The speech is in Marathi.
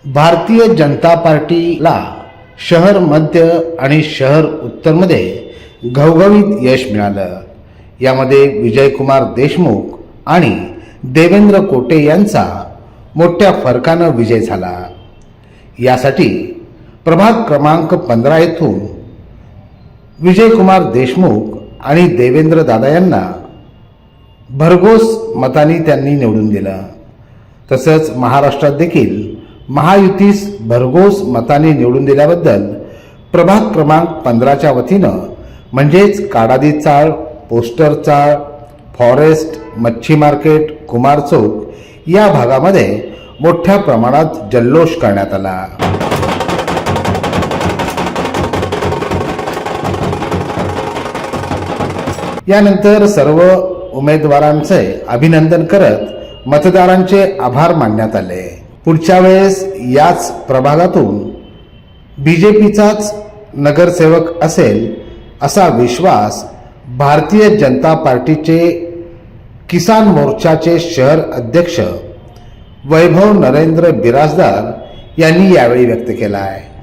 भारतीय जनता पार्टीला शहर मध्य आणि शहर उत्तरमध्ये घवघवीत यश मिळालं. यामध्ये विजयकुमार देशमुख आणि देवेंद्र कोटे यांचा मोठ्या फरकानं विजय झाला. यासाठी प्रभाग क्रमांक 15 येथून विजयकुमार देशमुख आणि देवेंद्र दादा यांना भरघोस मतांनी त्यांनी निवडून दिलं. तसंच महाराष्ट्रात देखील महायुतीस भरघोस मतांनी निवडून दिल्याबद्दल प्रभाग क्रमांक 15च्या वतीनं म्हणजेच काडादी चाळ, पोस्टर चाळ, फॉरेस्ट, मच्छी मार्केट, कुमार चौक या भागामध्ये मोठ्या प्रमाणात जल्लोष करण्यात आला. यानंतर सर्व उमेदवारांचे अभिनंदन करत मतदारांचे आभार मानण्यात आले. पुढच्या वेळेस याच प्रभागातून बीजेपीचाच नगरसेवक असेल असा विश्वास भारतीय जनता पार्टीचे किसान मोर्चाचे शहर अध्यक्ष वैभव नरेंद्र बिराजदार यांनी यावेळी व्यक्त केला आहे.